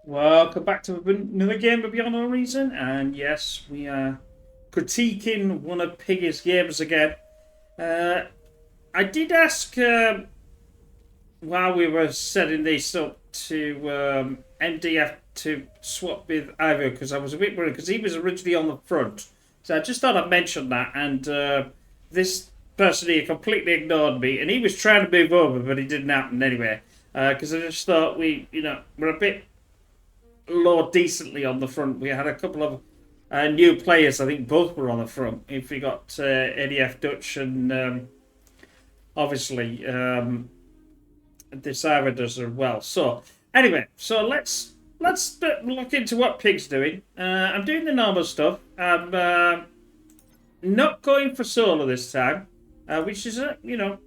Welcome back to another game of Beyond No Reason, and yes, we are critiquing one of Piggy's games again. Uh, I did ask while we were setting this up to MDF to swap with Ivor because I was a bit worried because he was originally on the front. So I just thought I'd mention that, and this person here completely ignored me, and he was trying to move over, but it didn't happen anyway. Because I just thought we're a bit low decently on the front. We had a couple of new players. I think both were on the front. If we got ADF Dutch and obviously the Cyber does as well. So anyway, so let's look into what Pig's doing. I'm doing the normal stuff. I'm not going for solo this time, which is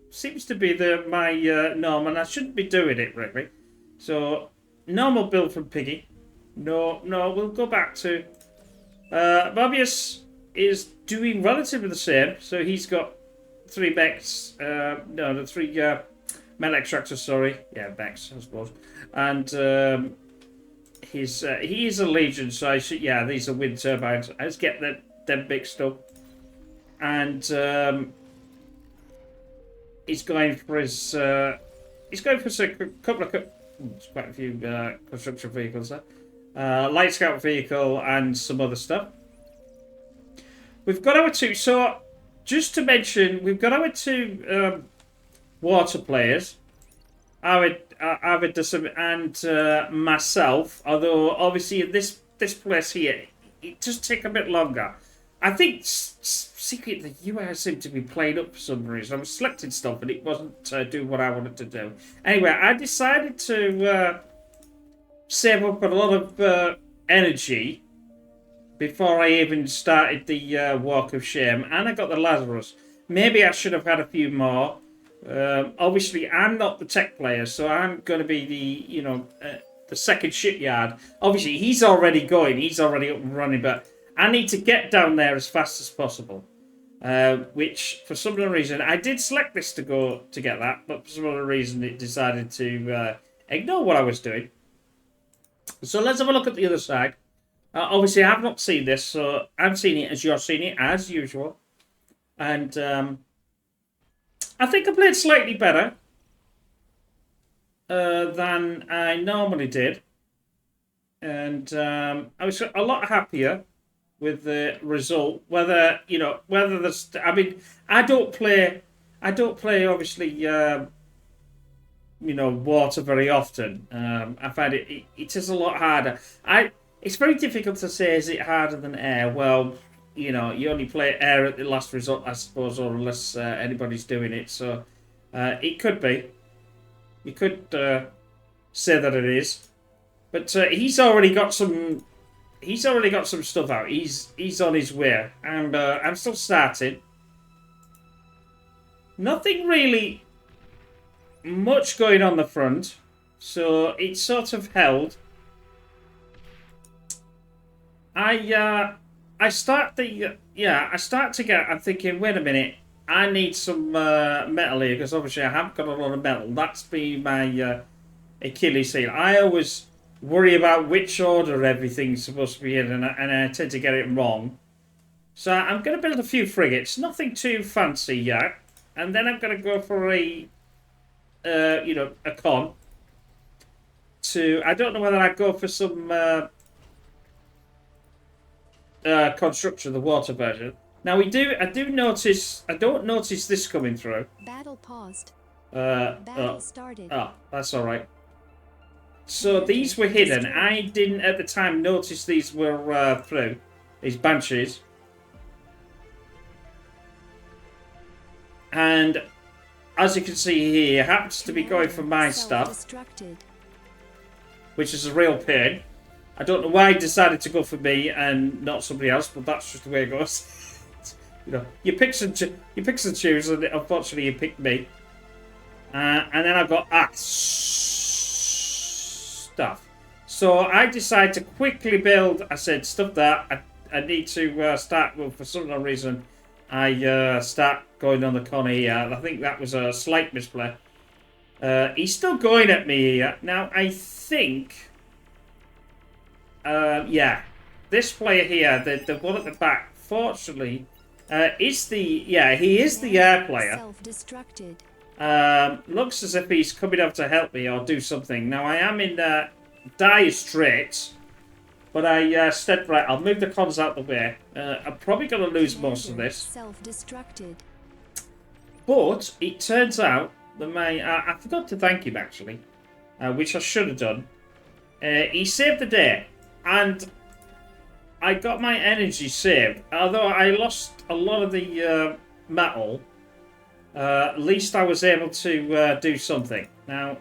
seems to be my norm, and I shouldn't be doing it really. So normal build from Piggy. No, we'll go back to... Mobius is doing relatively the same. So he's got 3 mechs. No, the 3 metal extractors, sorry. Yeah, mechs, I suppose. And he is a Legion, so yeah, these are wind turbines. I just get them mixed up. And he's going for his... he's going for a couple of... There's quite a few construction vehicles there. Light scout vehicle and some other stuff. We've got our 2. So, just to mention, we've got our 2 water players, our and myself. Although obviously in this place here, it does take a bit longer. I think secretly the UI seemed to be played up for some reason. I was selecting stuff and it wasn't doing what I wanted to do. Anyway, I decided to save up a lot of energy before I even started the Walk of Shame, and I got the Lazarus. Maybe I should have had a few more. Obviously, I'm not the tech player, so I'm going to be the second shipyard. Obviously, he's already going, he's already up and running, but I need to get down there as fast as possible. Which, for some other reason, I did select this to get that, but for some other reason, it decided to ignore what I was doing. So let's have a look at the other side. Obviously, I have not seen this, so I'm seeing it as you're seeing it, as usual. And I think I played slightly better than I normally did. And I was a lot happier with the result. Whether there's... I mean, I don't play, obviously... water very often. I find it is a lot harder. It's very difficult to say, is it harder than air? Well, you only play air at the last result, I suppose, or unless anybody's doing it. So it could be. You could say that it is. But he's already got some stuff out. He's on his way. And I'm still starting. Nothing really much going on the front, so it's sort of held. I start to get... I'm thinking, wait a minute, I need some metal here, because obviously I haven't got a lot of metal. That's been my Achilles heel. I always worry about which order everything's supposed to be in, and I tend to get it wrong. So I'm going to build a few frigates, nothing too fancy yet, and then I'm going to go for a con. I don't know whether I'd go for some construction of the water version. Now I don't notice this coming through. Battle paused. Battle started. Oh, that's alright. So these were hidden. I didn't at the time notice these were through. These banshees. And as you can see here, it happens to be going for my stuff, which is a real pain. I don't know why he decided to go for me and not somebody else, but that's just the way it goes. You pick and choose, and unfortunately you picked me. And then I've got stuff. So I decided to quickly build. I said, stuff that. I need to start. Well, for some reason, I start going on the con here. I think that was a slight misplay. He's still going at me here. Now, I think Yeah, this player here, the one at the back, fortunately, is the he is the air player. Self-destructed. Looks as if he's coming up to help me or do something. Now I am in dire straits, but I stepped right. I'll move the cons out the way. I'm probably going to lose most of this. Self-destructed. But it turns out that I forgot to thank him actually, which I should have done. He saved the day, and I got my energy saved. Although I lost a lot of the metal, at least I was able to do something. Now,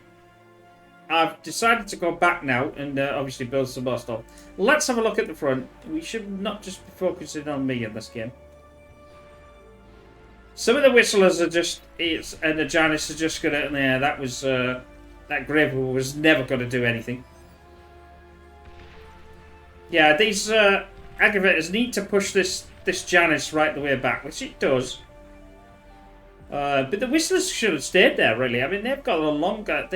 I've decided to go back now and obviously build some more stuff. Let's have a look at the front. We should not just be focusing on me in this game. Some of the whistlers are just, and the Janice are just gonna, yeah, that was, that Grave was never gonna do anything. Yeah, these aggravators need to push this Janice right the way back, which it does. But the whistlers should have stayed there, really. I mean, they've got a longer,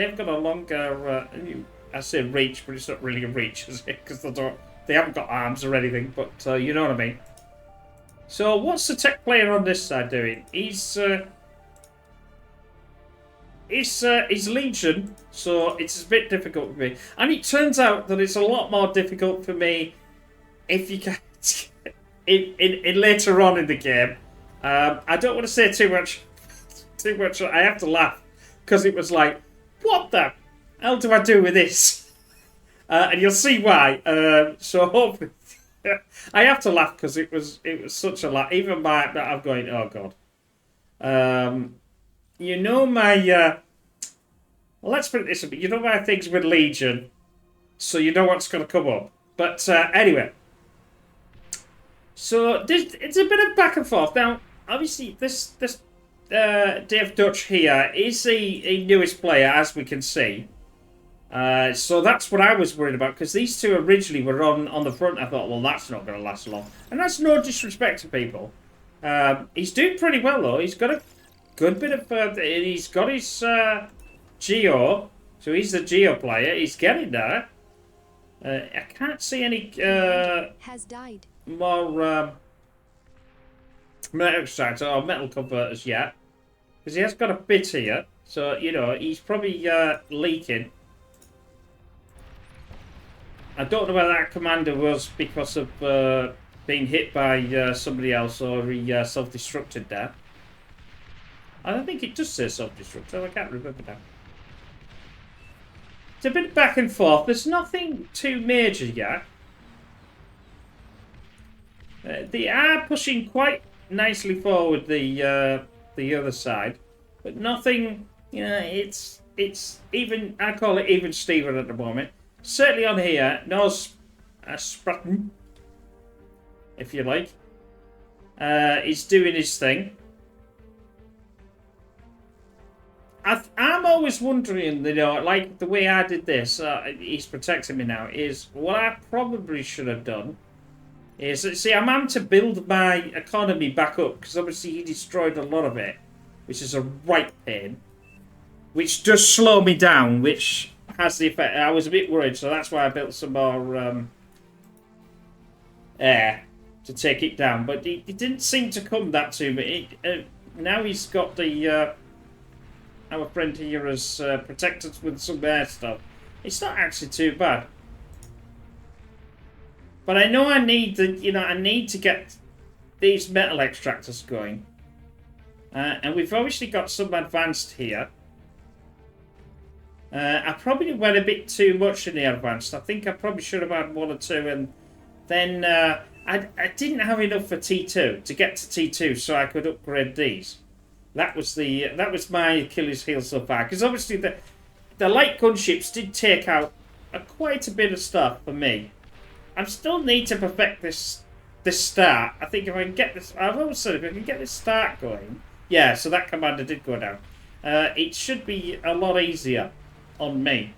I say reach, but it's not really a reach, is it? Because they haven't got arms or anything, but you know what I mean. So, what's the tech player on this side doing? He's Legion, so it's a bit difficult for me. And it turns out that it's a lot more difficult for me if you can in later on in the game. I don't want to say too much. I have to laugh because it was like, what the hell do I do with this? And you'll see why. So hopefully. I have to laugh because it was such a laugh. Even I'm going, oh god. You know my well, let's put it this way. You know my things with Legion, so you know what's going to come up. But anyway, so it's a bit of back and forth. Now, obviously, this Dave Dutch here is the newest player, as we can see. So that's what I was worried about, because these two originally were on the front. I thought, well, that's not going to last long. And that's no disrespect to people. He's doing pretty well, though. He's got a good bit of... he's got his Geo. So he's the Geo player. He's getting there. I can't see any has died. more metal extractor or metal converters yet. Because he has got a bit here. So, you know, he's probably leaking. I don't know whether that commander was because of being hit by somebody else or he self-destructed there. I don't think it does say self-destructed. I can't remember now. It's a bit back and forth. There's nothing too major yet. They are pushing quite nicely forward the other side, but nothing. You know, it's even. I call it even Steven at the moment. Certainly on here, Nos Spratton, if you like, is doing his thing. I'm always wondering, you know, like the way I did this, he's protecting me now, is what I probably should have done is, see, I'm having to build my economy back up, because obviously he destroyed a lot of it, which is a right pain, which does slow me down, which has the effect. I was a bit worried, so that's why I built some more air to take it down, but it didn't seem to come that to me. Now he's got the our friend here has protected us with some air stuff. It's not actually too bad, but I know I need I need to get these metal extractors going, and we've obviously got some advanced here. I probably went a bit too much in the advanced. I think I probably should have had one or two, and then I didn't have enough for T2 to get to T2, so I could upgrade these. That was my Achilles heel so far, because obviously the light gunships did take out quite a bit of stuff for me. I still need to perfect this start. I think if I can get this, I've always said if I can get this start going, yeah. So that commander did go down. It should be a lot easier on me.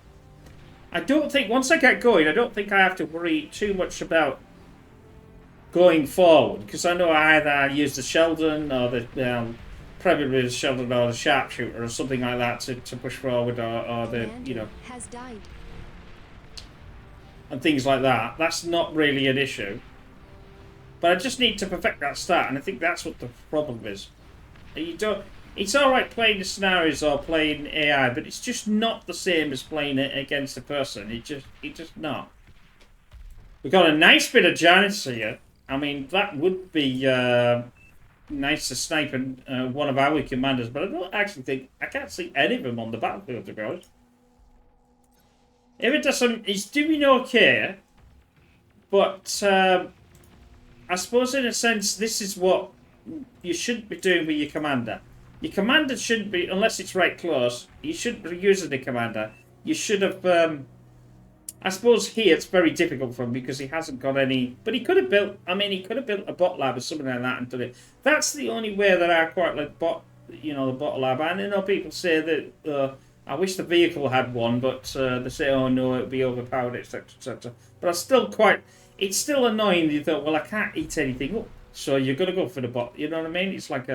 I don't think once I get going, I don't think I have to worry too much about going forward, because I know I either use the Sheldon or the probably the Sheldon or the Sharpshooter or something like that to push forward, or the has died. and things like that. That's not really an issue. But I just need to perfect that start, and I think that's what the problem is. You don't. It's all right playing the scenarios or playing AI, but it's just not the same as playing it against a person. It's just not. We've got a nice bit of Janice here. I mean, that would be nice to snipe one of our commanders, but I don't actually think I can't see any of them on the battlefield, to be honest. If it doesn't, it's doing okay, but I suppose in a sense this is what you shouldn't be doing with your commander. Your commander shouldn't be, unless it's right close, you shouldn't be using the commander. You should have, I suppose here it's very difficult for him because he hasn't got any, but he could have built, I mean, he could have built a bot lab or something like that and done it. That's the only way that I quite like the bot lab. And I know people say that, I wish the vehicle had one, but they say, oh no, it would be overpowered, etc., etc. But I still it's still annoying. You thought, well, I can't eat anything up, so you're going to go for the bot. You know what I mean? It's like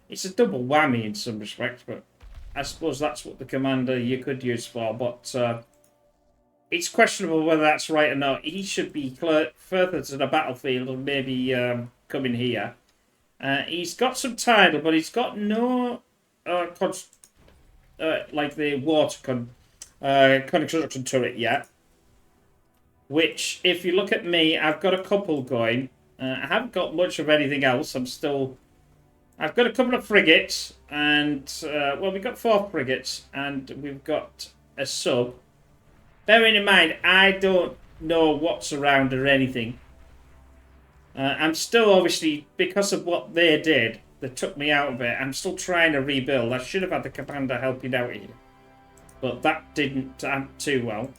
it's a double whammy in some respects, but I suppose that's what the commander you could use for. But it's questionable whether that's right or not. He should be further to the battlefield and maybe come in here. He's got some tidal, but he's got no like the water construction turret yet. Which, if you look at me, I've got a couple going. I haven't got much of anything else. I've got a couple of frigates, and well, we've got 4 frigates, and we've got a sub. Bearing in mind, I don't know what's around or anything. I'm still, obviously, because of what they did, they took me out of it. I'm still trying to rebuild. I should have had the commander helping out here, but that didn't too well.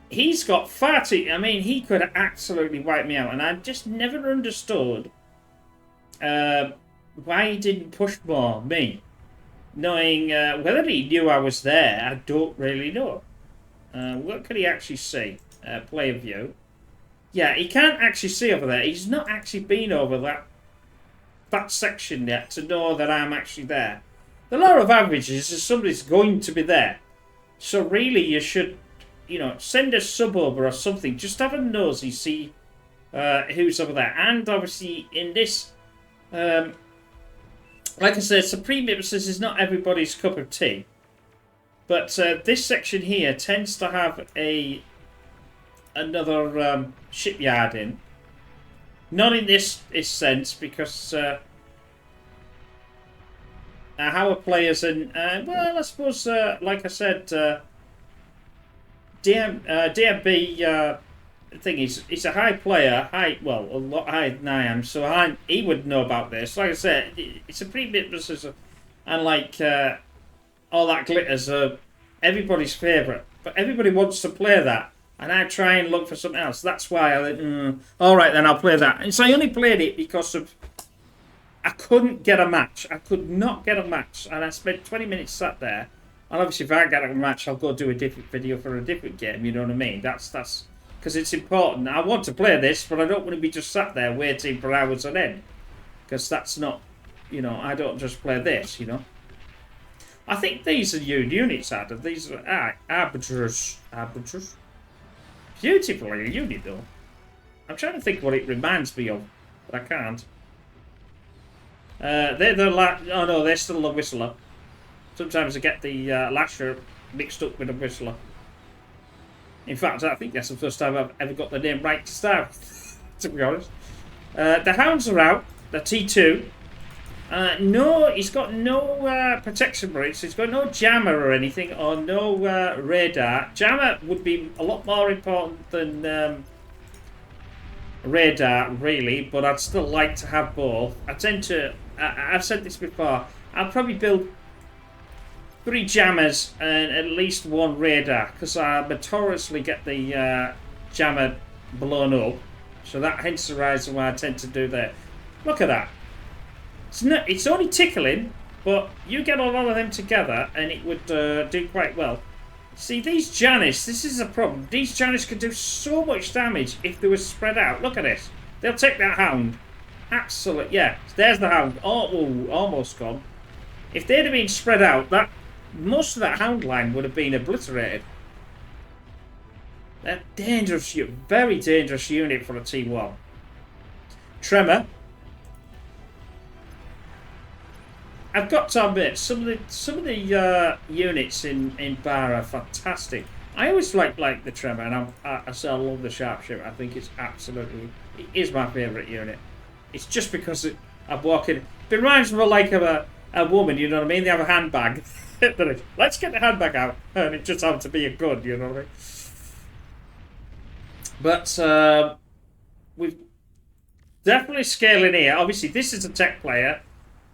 He's got far too... I mean, he could have absolutely wiped me out, and I've just never understood why he didn't push more, me. Knowing whether he knew I was there, I don't really know. What could he actually see? Player view. Yeah, he can't actually see over there. He's not actually been over that section yet to know that I'm actually there. The law of averages is somebody's going to be there. So really you should, send a sub over or something. Just have a nosy, see who's over there. And obviously in this, like I said, Supreme Ipsis is not everybody's cup of tea. But this section here tends to have another shipyard in. Not in this sense, because our players and well, I suppose like I said, DMB thing is, he's a high player, a lot higher than I am, so he would know about this. Like I said, it's a pretty bit, and like all that glitters are everybody's favourite, but everybody wants to play that. And I try and look for something else. That's why I went, alright then, I'll play that. And so I only played it because of... I couldn't get a match. I could not get a match. And I spent 20 minutes sat there. And obviously if I get a match, I'll go do a different video for a different game. You know what I mean? That's... Because it's important. I want to play this, but I don't want to be just sat there waiting for hours on end. Because that's not... I don't just play this, I think these are new units, Adam. These are arbiters. Arbiters? Beautiful unit though. I'm trying to think what it reminds me of, but I can't. They're oh no, they're still the Whistler. Sometimes I get the Lasher mixed up with a Whistler. In fact, I think that's the first time I've ever got the name right to start, to be honest. The Hounds are out, the T2. No, he's got no protection brakes. He's got no jammer or anything, or no radar. Jammer would be a lot more important than radar, really, but I'd still like to have both. I've said this before, I'll probably build 3 jammers and at least 1 radar, because I notoriously get the jammer blown up. So that hence the reason why I tend to do that. Look at that. It's only tickling, but you get a lot of them together and it would do quite well. See, these Janice, this is a problem. These Janice could do so much damage if they were spread out. Look at this. They'll take that Hound. Absolutely, yeah. There's the Hound. Oh, almost gone. If they'd have been spread out, most of that Hound line would have been obliterated. A dangerous, very dangerous unit for a T1. Tremor. I've got to admit, some of the units in Bar are fantastic. I always like the Tremor, and I love the Sharpshooter. I think it is my favourite unit. It's just because I'm walking. It reminds me like of a woman, you know what I mean? They have a handbag. Let's get the handbag out, and it just happens to be a gun, you know what I mean? But we've definitely scaling here. Obviously, this is a tech player,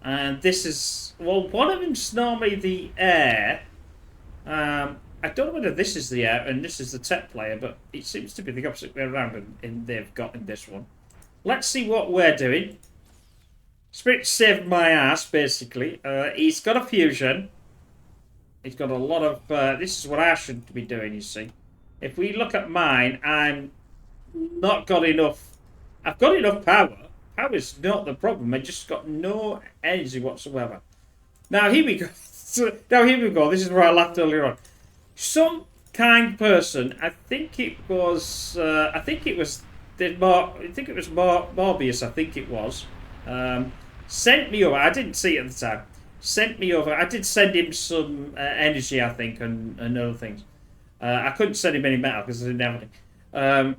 and this is, well, one of them's normally the air. I don't know whether this is the air and this is the tech player, but it seems to be the opposite way around, and they've got in this one. Let's see what we're doing. Spirit saved my ass, basically. He's got a fusion. He's got a lot of... this is what I should be doing, you see. If we look at mine, I'm not got enough... I've got enough power. Power's not the problem. I just got no energy whatsoever. Now, here we go. This is where I laughed earlier on. Some kind person, I think it was Morbius, I think it was, sent me over. I didn't see it at the time. Sent me over. I did send him some energy, I think, and other things. I couldn't send him any metal because I didn't have any.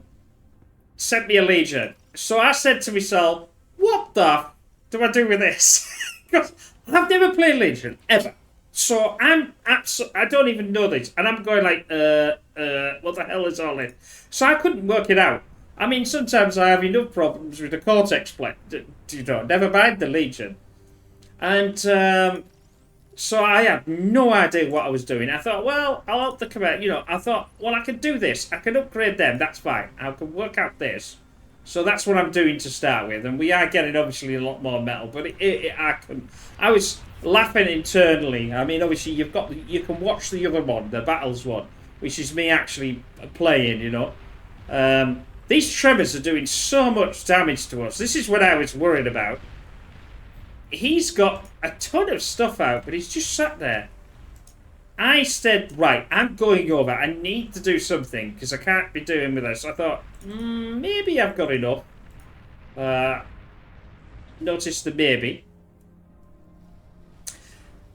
Sent me a Legion. So I said to myself, what the f do I do with this? Because I've never played Legion, ever. So I don't even know this. And I'm going like, what the hell is all this? So I couldn't work it out. I mean, sometimes I have enough problems with the Cortex play. Never mind the Legion. And so I had no idea what I was doing. I thought, well, I'll help the command. I thought, well, I can do this. I can upgrade them. That's fine. I can work out this. So that's what I'm doing to start with. And we are getting, obviously, a lot more metal. But I was laughing internally. I mean, obviously, you can watch the other one, the Battles one, which is me actually playing, These tremors are doing so much damage to us. This is what I was worried about. He's got a ton of stuff out, but he's just sat there. I said, right, I'm going over. I need to do something because I can't be doing with this. I thought, maybe I've got enough. Notice the maybe.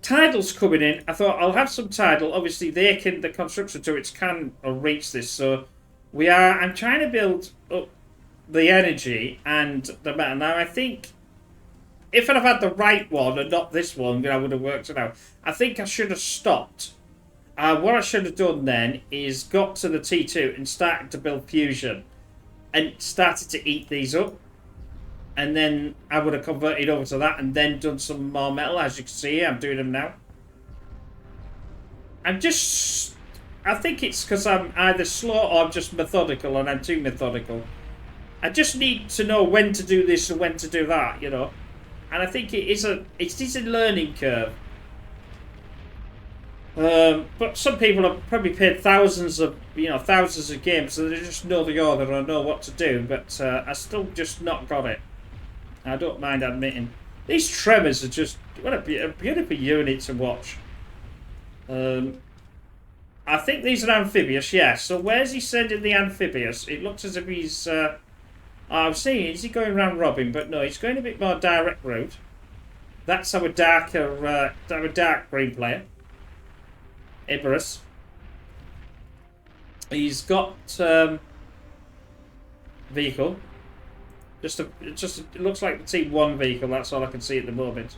Tidal's coming in. I thought I'll have some tidal. Obviously, the construction turrets can reach this. So I'm trying to build up the energy and the metal. Now, I think if I'd have had the right one and not this one, I would have worked it out. I think I should have stopped. What I should have done then is got to the T2 and started to build fusion and started to eat these up. And then I would have converted over to that and then done some more metal. As you can see, I'm doing them now. I think it's because I'm either slow or I'm just methodical, and I'm too methodical. I just need to know when to do this and when to do that, And I think it is a learning curve. But some people have probably played thousands of games, so they just know the order and know what to do. But I still just not got it. I don't mind admitting. These tremors are just what a beautiful unit to watch. I think these are amphibious, yes. So where's he sending the amphibious? It looks as if he's... I was saying, is he going around robbing? But no, he's going a bit more direct route. That's our dark green player. Iberus. He's got vehicle. It looks like the T1 vehicle. That's all I can see at the moment.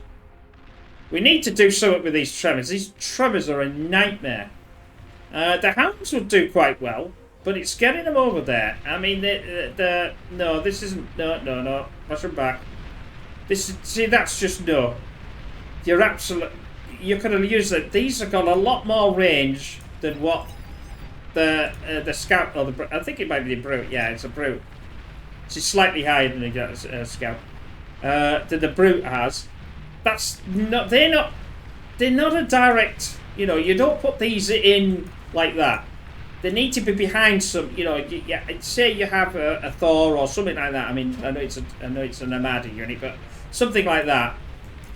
We need to do something with these tremors. These tremors are a nightmare. The hounds would do quite well, but it's getting them over there. I mean, no, this isn't. No. Push them back. That's just no. You're absolute. You could have used it. These have got a lot more range than what the scout or the. I think it might be a brute. Yeah, it's a brute. She's slightly higher than the scout. Than the brute has. That's not. They're not a direct. You don't put these in like that. They need to be behind some. Say you have a Thor or something like that. I mean, I know it's an Armada unit, but something like that.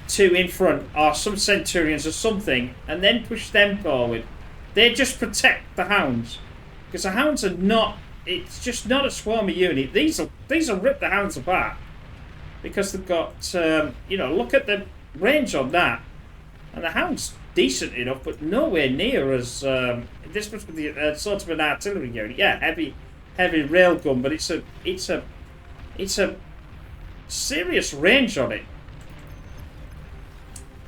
Two in front, or some Centurions or something, and then push them forward. They just protect the hounds. Because the hounds are not... It's just not a swarmy unit. These will rip the hounds apart. Because they've got... you know, look at the range on that. And the hound's decent enough, but nowhere near as... this must be the, sort of an artillery unit. Yeah, heavy railgun, but it's a serious range on it.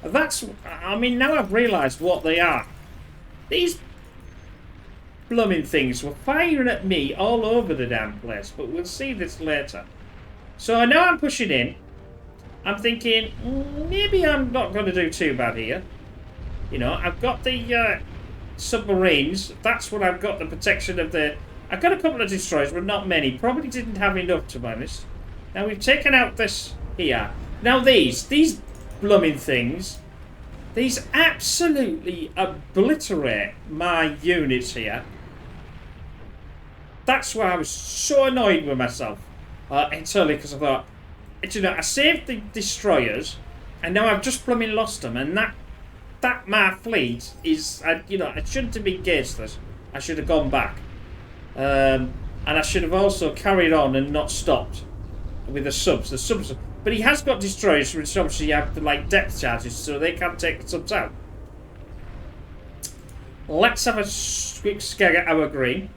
That's... I mean, now I've realised what they are. These blooming things were firing at me all over the damn place, but we'll see this later. So I know I'm pushing in. I'm thinking, maybe I'm not going to do too bad here. You know, I've got the submarines. That's what I've got, the protection of the... I've got a couple of destroyers, but not many. Probably didn't have enough, to be honest. Now, we've taken out this here. Now, these blooming things, these absolutely obliterate my units here. That's why I was so annoyed with myself entirely, because I thought, you know, I saved the destroyers, and now I've just blooming lost them, and that my fleet is, you know, I shouldn't have been gastless. I should have gone back, and I should have also carried on and not stopped with the subs. But he has got destroyers, which obviously have the, like, depth charges, so they can take the subs out. Let's have a quick skag at our green.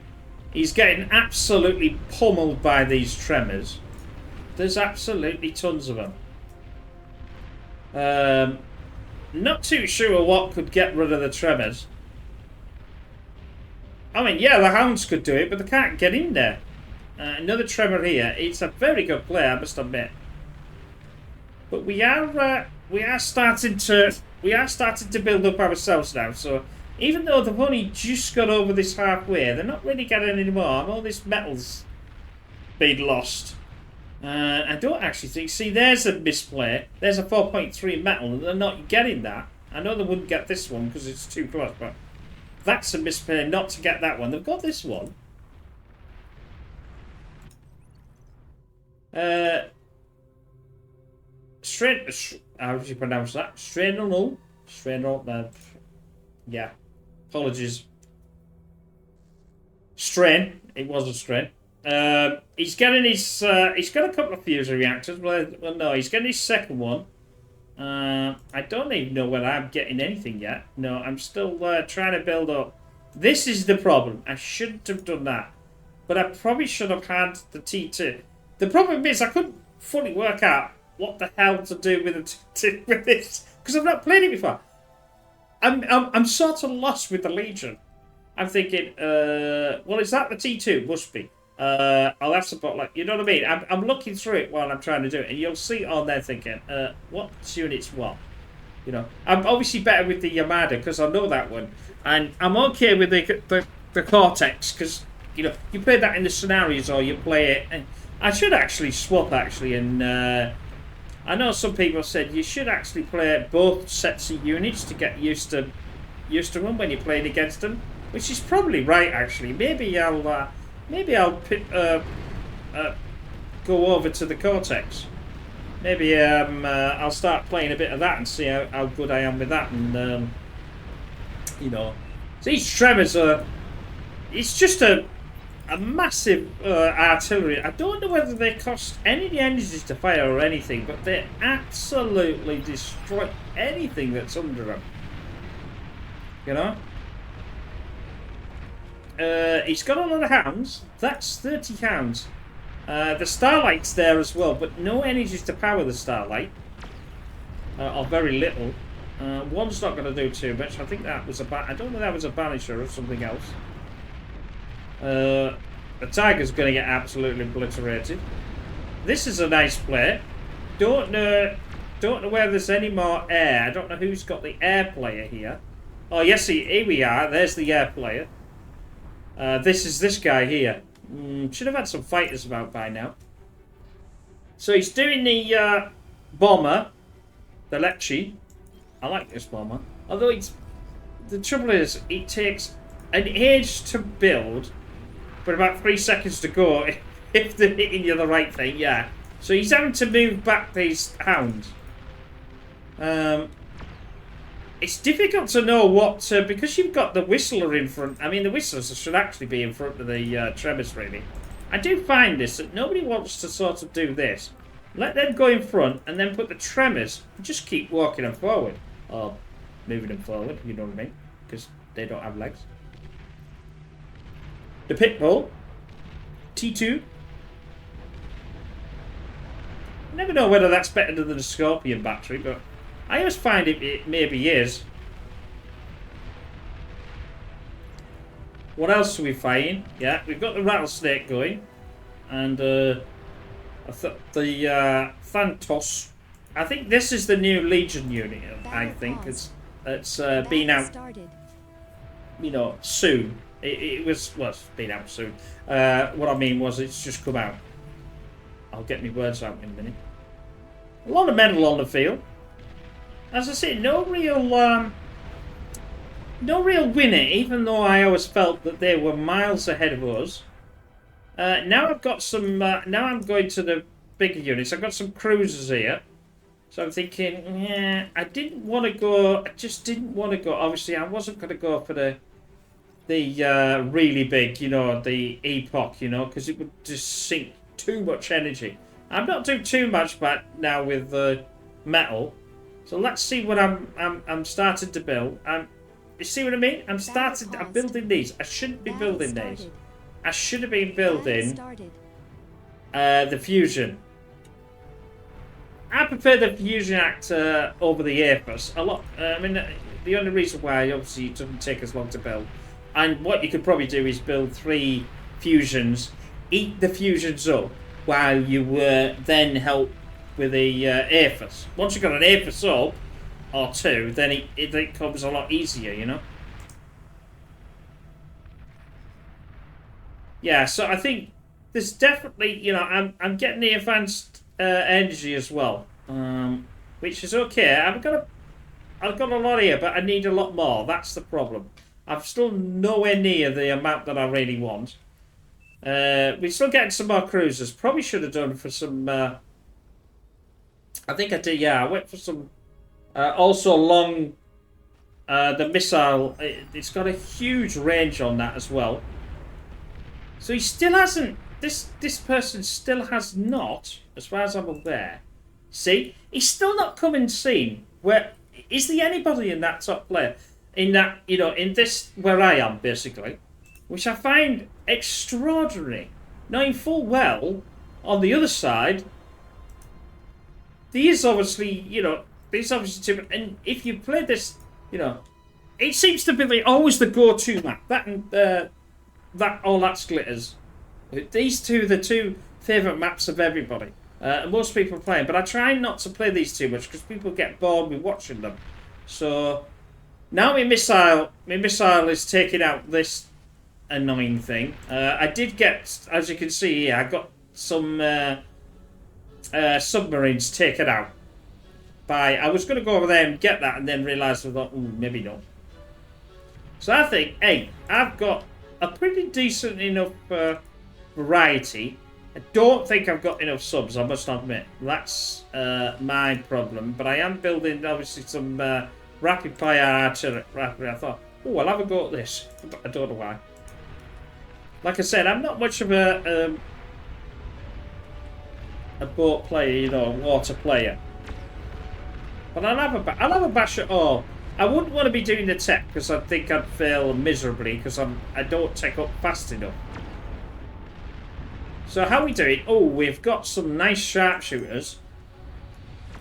He's getting absolutely pummeled by these tremors. There's absolutely tons of them. Not too sure what could get rid of the tremors. I mean, yeah, the hounds could do it, but they can't get in there. Another tremor here. It's a very good play, I must admit. But we are starting to build up ourselves now. So even though they've only just got over this halfway, they're not really getting any more. All this metal's been lost. I don't actually think... See, there's a misplay. There's a 4.3 metal. They're not getting that. I know they wouldn't get this one because it's too close, but that's a misplay not to get that one. They've got this one. How do you pronounce that? Strainal? Yeah. Apologies. Strain. It was a strain. He's getting his. He's got a couple of fusion reactors. Well, no, he's getting his second one. I don't even know whether I'm getting anything yet. No, I'm still trying to build up. This is the problem. I shouldn't have done that, but I probably should have had the T2. The problem is I couldn't fully work out what the hell to do with with this because I've not played it before. I'm sort of lost with the Legion. I'm thinking, well, is that the T2? Must be. I'll have to put, like, you know what I mean? I'm looking through it while I'm trying to do it, and you'll see on there thinking, what unit's what? You know, I'm obviously better with the Yamada because I know that one, and I'm okay with the Cortex because, you know, you play that in the scenarios or you play it. And I should actually swap and I know some people said you should actually play both sets of units to get used to them when you're playing against them, which is probably right actually. Maybe I'll go over to the Cortex. Maybe I'll start playing a bit of that and see how good I am with that. And you know, these tremors are. It's just a massive artillery. I don't know whether they cost any of the energies to fire or anything, but they absolutely destroy anything that's under them. You know. He's got a lot of hounds. That's 30 hounds. The Starlight's there as well, but no energies to power the Starlight. Or very little. One's not going to do too much. I think that was I don't know if that was a Banisher or something else. The Tiger's going to get absolutely obliterated. This is a nice play. Don't know where there's any more air. I don't know who's got the air player here. Oh, yes, here we are. There's the air player. This is this guy here. Should have had some fighters about by now. So he's doing the bomber, the Lecce. I like this bomber. Although the trouble is, it takes an age to build, but about 3 seconds to go if they're hitting you the right thing. Yeah. So he's having to move back these hounds. It's difficult to know what, because you've got the Whistler in front. I mean, the Whistlers should actually be in front of the Tremors, really. I do find this, that nobody wants to sort of do this. Let them go in front and then put the Tremors, just keep walking them forward. Or moving them forward, you know what I mean? Because they don't have legs. The Pitbull. T2. I never know whether that's better than the Scorpion battery, but I always find it maybe is. What else are we fighting? Yeah, we've got the Rattlesnake going. And the Thantos. I think this is the new Legion unit, I think. It's been out, you know, soon. It was, well, it's been out soon. What I mean was it's just come out. I'll get my words out in a minute. A lot of metal on the field. As I say, no real winner, even though I always felt that they were miles ahead of us. Now I've got some, now I'm going to the bigger units. I've got some cruisers here. So I'm thinking, yeah, I didn't want to go, I just didn't want to go. Obviously, I wasn't going to go for the really big, you know, the Epoch, you know, because it would just sink too much energy. I'm not doing too much back now with the metal. So let's see what I'm starting to build. You see what I mean? I'm building these. I shouldn't be building these. I should have been building the Fusion. I prefer the Fusion Actor over the Isthmus a lot. I mean, the only reason why, obviously, it doesn't take as long to build. And what you could probably do is build 3 Fusions, eat the Fusions up, while you then help with the Isthmus. Once you've got an Isthmus up, or 2, then it comes a lot easier, you know? Yeah, so I think there's definitely, you know, I'm getting the advanced energy as well, which is okay. I've got a lot here, but I need a lot more. That's the problem. I'm still nowhere near the amount that I really want. We're still getting some more cruisers. Probably should have done for some. I think I did. Yeah, I went for some. Also long. The missile. It's got a huge range on that as well. So he still hasn't. This person still has not, as far as I'm aware. See, he's still not coming seen. Where is there anybody in that top player? In that, you know, in this where I am basically, which I find extraordinary. Knowing full well, on the other side, there is obviously, you know, there's obviously two. And if you play this, you know, it seems to be always the go-to map. That and All That's Glitters. These two are the 2 favourite maps of everybody. Most people are playing, but I try not to play these too much because people get bored with watching them. So now my missile is taking out this annoying thing. I did get, as you can see here, I got some submarines taken out. I was going to go over there and get that, and then realised I thought, maybe not. So I think, hey, I've got a pretty decent enough variety. I don't think I've got enough subs, I must admit. That's my problem. But I am building, obviously, some rapid fire artillery. I thought, oh, I'll have a go at this. But I don't know why. Like I said, I'm not much of a boat player, you know, a water player. But I'll have a bash at all. I wouldn't want to be doing the tech because I think I'd fail miserably because I don't tech up fast enough. So how are we doing? Oh, we've got some nice sharpshooters.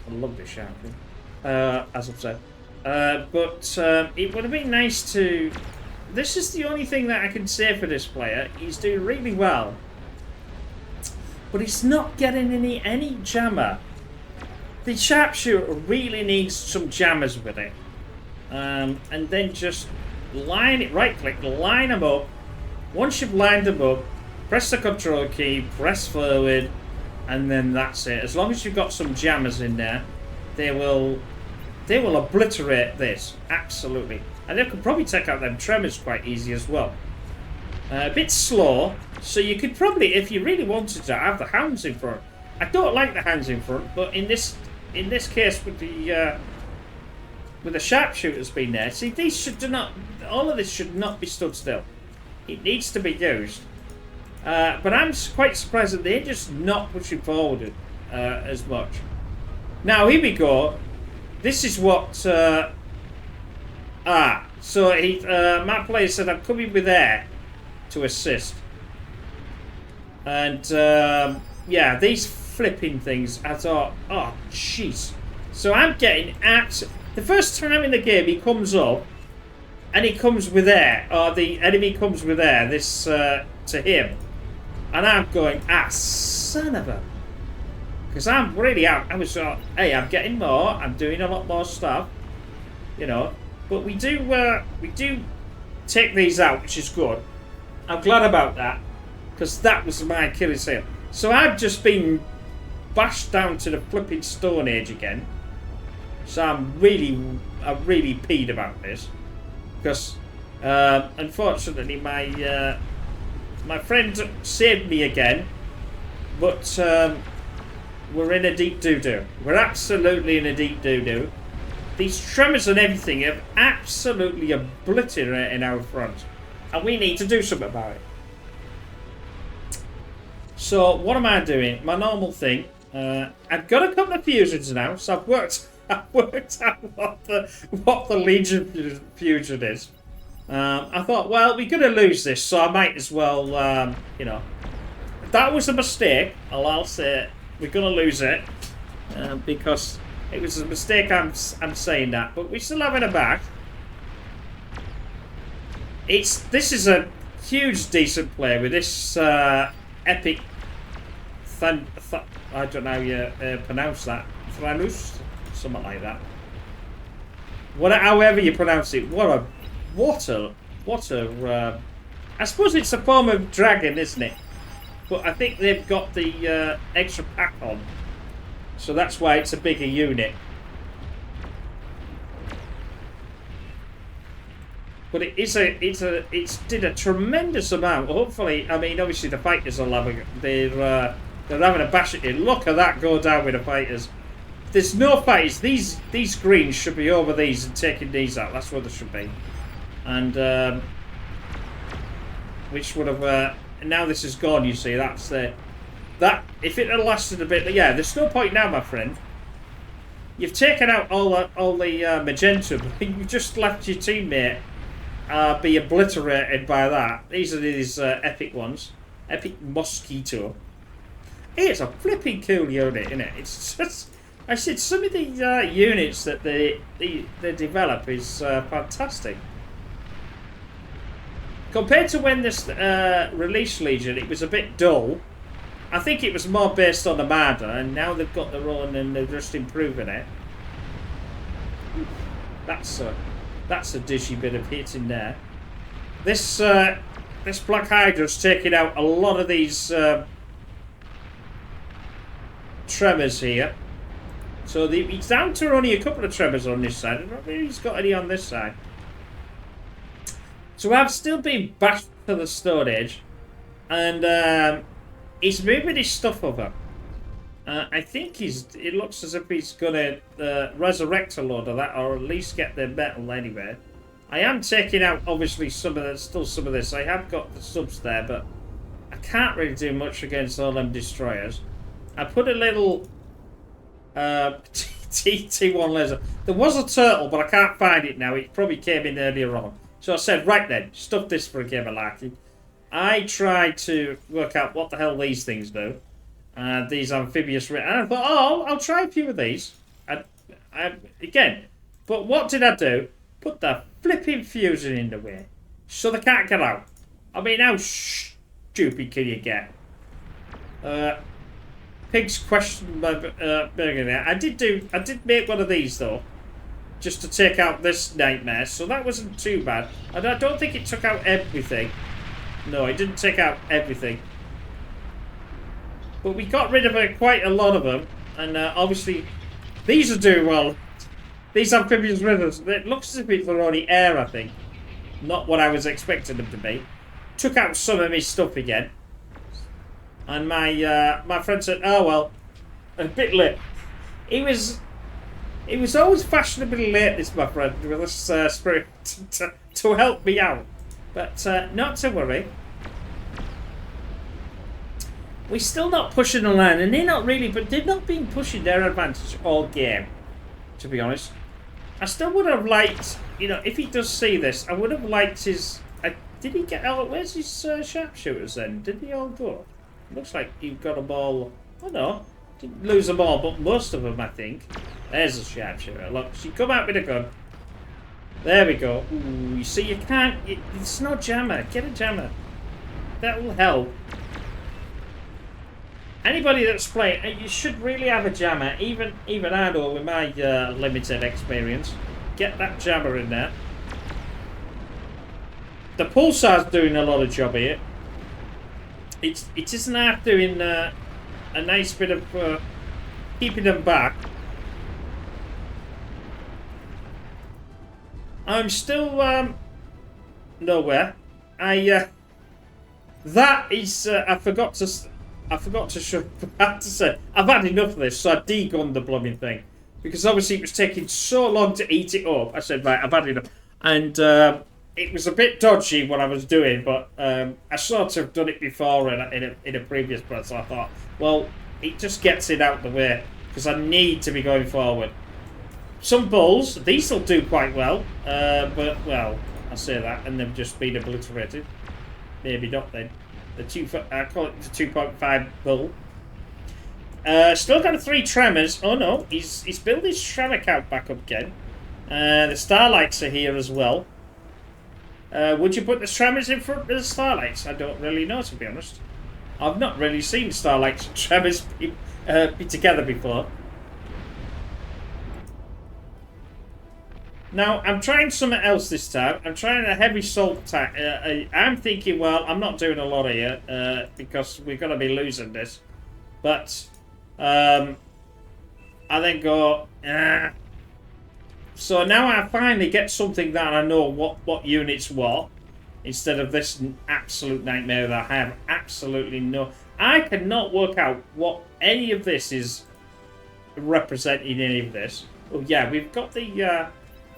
I love this sharpshooter, as I've said. But it would have been nice to... This is the only thing that I can say for this player. He's doing really well. But he's not getting any jammer. The sharpshooter really needs some jammers with it. And then just line it, right-click, line them up. Once you've lined them up, press the control key, press forward, and then that's it. As long as you've got some jammers in there, they will obliterate this. Absolutely. And they could probably take out them tremors quite easy as well. A bit slow, so you could probably, if you really wanted to, have the hounds in front. I don't like the hounds in front, but in this case with the with the sharpshooters being there. See, these should not, all of this should not be stood still. It needs to be used. But I'm quite surprised that they're just not pushing forward as much. Now, here we go. This is what... so my player said I'm coming with air to assist. And, yeah, these flipping things, I thought, oh, jeez. So I'm getting the first time in the game he comes up, and he comes with air, or the enemy comes with air, this, to him. And I'm going, son of a... Because I'm really out. I was hey, I'm getting more. I'm doing a lot more stuff. You know. But we do take these out, which is good. I'm glad about that. Because that was my Achilles heel. So I've just been bashed down to the flipping Stone Age again. So I'm really peed about this. Because, unfortunately, my friend saved me again. But, we're in a deep doo-doo. We're absolutely in a deep doo-doo. These tremors and everything have absolutely obliterated our front. And we need to do something about it. So, what am I doing? My normal thing. I've got a couple of fusions now. So I've worked out what the Legion fusion is. I thought, well, we're going to lose this. So I might as well, you know. That was a mistake. I'll say we're going to lose it because it was a mistake. I'm saying that, but we still have it back. This is a huge decent play with this epic. I don't know how you pronounce that. Thranus, something like that. However you pronounce it. What a. I suppose it's a form of dragon, isn't it? But I think they've got the extra pack on, so that's why it's a bigger unit. But it's did a tremendous amount. Hopefully, I mean, obviously the fighters are loving it. They're having a bash at it. Look at that go down with the fighters. There's no fighters. These greens should be over these and taking these out. That's what they should be. And which would have. Now this is gone, you see. That's that. If it had lasted a bit, yeah. There's no point now, my friend. You've taken out all the magenta. You've just left your teammate be obliterated by that. These are these epic ones. Epic mosquito. It's a flipping cool unit, isn't it? It's just. I said some of the units that they develop is fantastic. Compared to when this released Legion, it was a bit dull. I think it was more based on Armada, and now they've got their own and they're just improving it. That's a dishy bit of hit in there. This Black Hydra's taking out a lot of these tremors here. So he's down to only a couple of tremors on this side. I don't think he's got any on this side. So I've still been bashed to the Stone Age, and he's moving his stuff over. I think it looks as if he's going to resurrect a load of that, or at least get the metal anyway. I am taking out, obviously, some of this. I have got the subs there, but I can't really do much against all them destroyers. I put a little T1 laser. There was a turtle, but I can't find it now. It probably came in earlier on. So I said, right then, stuff this for a game of Larky. I tried to work out what the hell these things do. These amphibious... And I thought, oh, I'll try a few of these. Again. But what did I do? Put the flipping fusion in the way. So they can't get out. I mean, how stupid can you get? Pig's question burger there. I did make one of these, though. Just to take out this nightmare, so that wasn't too bad. And I don't think it took out everything. No, it didn't take out everything. But we got rid of quite a lot of them. And obviously, these are doing well. These amphibious rivers, it looks as if they're only air, I think. Not what I was expecting them to be. Took out some of his stuff again. And my friend said, oh well, a bit late. He was It was always fashionably late, this, my friend, with this spirit to help me out. But not to worry. We're still not pushing the line, and they're not really, but they've not been pushing their advantage all game, to be honest. I still would have liked, you know, if he does see this, I would have liked his... did he get out? Where's his sharpshooters then? Did they all go? Looks like you've got them all... Oh no, didn't lose them all, but most of them, I think. There's a sharpshooter. Look, she come out with a gun. There we go. Ooh, you see, you can't... It's no jammer. Get a jammer. That will help. Anybody that's playing, you should really have a jammer. Even I know with my limited experience. Get that jammer in there. The pulsar's doing a lot of job here. It isn't half doing a nice bit of keeping them back. I'm still nowhere. That is I forgot to show. I have to say I've had enough of this, so I degunned the blooming thing because obviously it was taking so long to eat it up. I said, right, I've had enough, and it was a bit dodgy what I was doing, but I sort of done it before in a previous press. So I thought, well, it just gets it out the way because I need to be going forward. Some bulls, these will do quite well, but, well, I say that, and they've just been obliterated. Maybe not then. I call it the 2.5 bull. Still got a 3 tremors. Oh no, he's built his tremor count back up again. The starlights are here as well. Would you put the tremors in front of the starlights? I don't really know, to be honest. I've not really seen starlights and tremors be together before. Now, I'm trying something else this time. I'm trying a heavy salt attack. I'm thinking, well, I'm not doing a lot here because we're going to be losing this. But I then go... So now I finally get something that I know what unit's what. Instead of this absolute nightmare that I have absolutely no... I cannot work out what any of this is representing any of this. Oh, yeah, we've got the...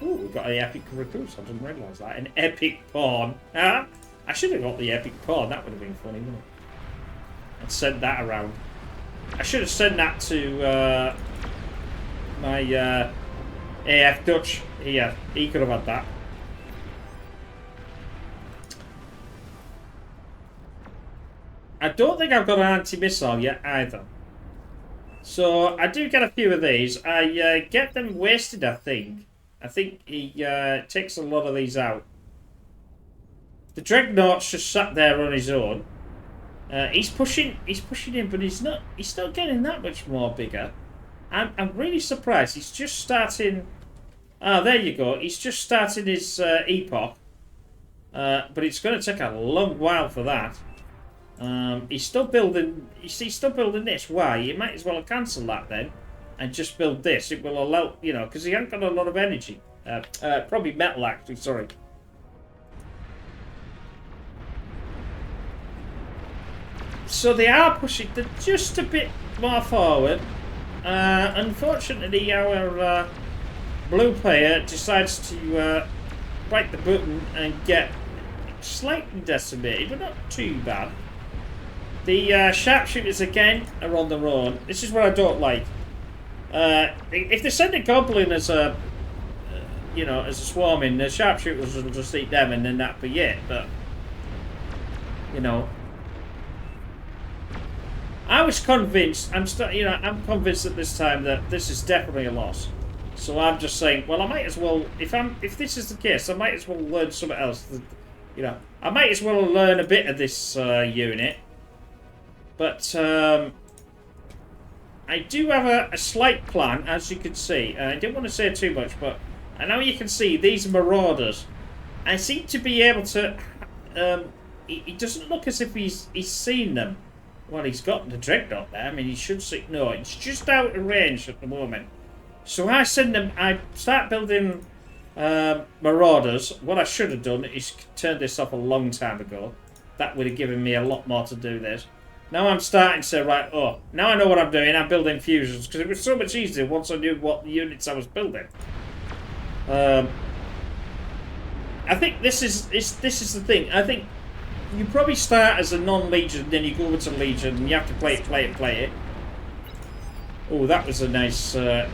Oh, we've got an epic recruit. I didn't realise that. An epic pawn. I should have got the epic pawn. That would have been funny, wouldn't it? And sent that around. I should have sent that to my AF Dutch here. He could have had that. I don't think I've got an anti-missile yet either. So I do get a few of these. I get them wasted, I think. I think he takes a lot of these out. The Dreadnought's just sat there on his own. He's pushing in, but he's not getting that much more bigger. I'm really surprised. He's just starting. Ah, there you go. He's just starting his epoch. But it's going to take a long while for that. He's still building. He's still building this. Why? You might as well cancel that then. And just build this. It will allow, you know, because he hasn't got a lot of energy. Probably metal, actually, sorry. So they are pushing just a bit more forward. Unfortunately, our blue player decides to bite the button and get slightly decimated, but not too bad. The sharpshooters, again, are on their own. This is what I don't like. If they send a goblin as a, you know, as a swarm in, the sharpshooters will just eat them and then that'll be it. But, you know, I was convinced. I'm convinced at this time that this is definitely a loss. So I'm just saying, well, I might as well. If this is the case, I might as well learn something else. You know, I might as well learn a bit of this unit. But I do have a slight plan, as you can see. I didn't want to say too much, but I know you can see these marauders. I seem to be able to... he doesn't look as if he's seen them. Well, he's got the Dreadnought there. I mean, he should see... No, it's just out of range at the moment. So I send them... I start building marauders. What I should have done is turn this off a long time ago. That would have given me a lot more to do this. Now I'm starting to say, right, oh, now I know what I'm doing. I'm building fusions because it was so much easier once I knew what units I was building. I think this is the thing. I think you probably start as a non-legion, then you go over to legion, and you have to play it. Oh, that was a nice. That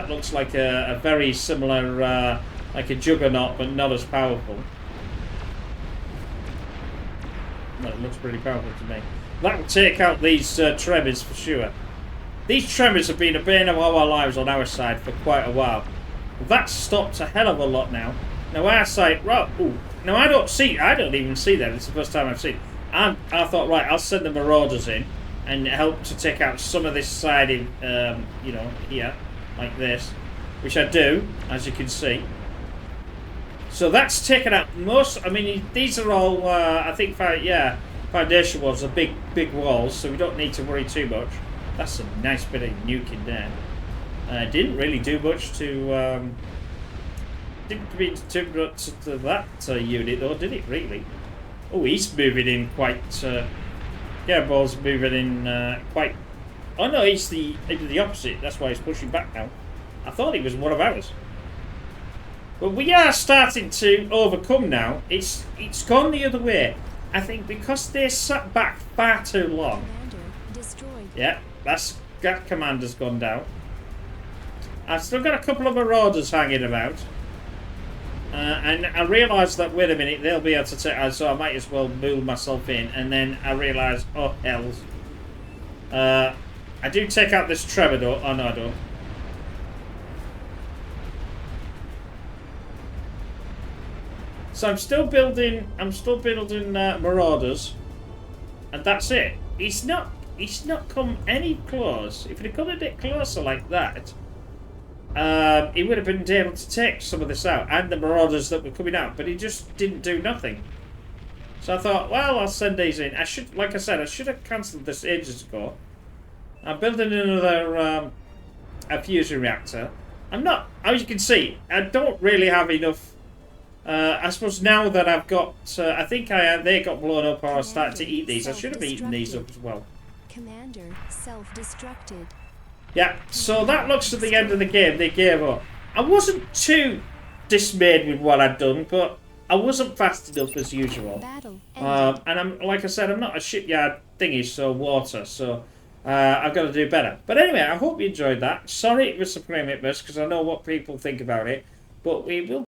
looks like a very similar, like a juggernaut, but not as powerful. Well, it looks pretty powerful to me. That will take out these tremors for sure. These tremors have been a bane of our lives on our side for quite a while. That's stopped a hell of a lot now. Now our side, right? Ooh, now I don't even see them. It's the first time I've seen. I thought, right, I'll send the marauders in and help to take out some of this side in, you know, here, like this, which I do, as you can see. So that's taken out most. I mean, these are all, I think, foundation walls are big walls, so we don't need to worry too much. That's a nice bit of nuking there. Didn't really do much to. Didn't mean to that unit though, did it really? Oh, he's moving in quite. Ball's moving in quite. Oh no, he's the opposite. That's why he's pushing back now. I thought he was one of ours. But we are starting to overcome now. It's gone the other way. I think because they sat back far too long. Commander destroyed. Yeah, that commander's gone down. I've still got a couple of marauders hanging about. And I realised that, wait a minute, they'll be able to take us, so I might as well move myself in. And then I realised, oh, hells. I do take out this Tremor. Oh, no, I don't. So I'm still building marauders. And that's it. He's not come any close. If he'd come a bit closer like that, he would have been able to take some of this out and the marauders that were coming out, but he just didn't do nothing. So I thought, well, I'll send these in. Like I said, I should have cancelled this ages ago. I'm building another a fusion reactor. I'm not, as you can see, I don't really have enough. I suppose now that I've got, I think they got blown up, or I started to eat these. I should have eaten these up as well. Commander self-destructed. Yeah, so that looks at the end of the game. They gave up. I wasn't too dismayed with what I'd done, but I wasn't fast enough as usual. Battle and I'm, like I said, I'm not a shipyard thingy, so water, so I've got to do better. But anyway, I hope you enjoyed that. Sorry it was Supreme Isthmus, because I know what people think about it, but we will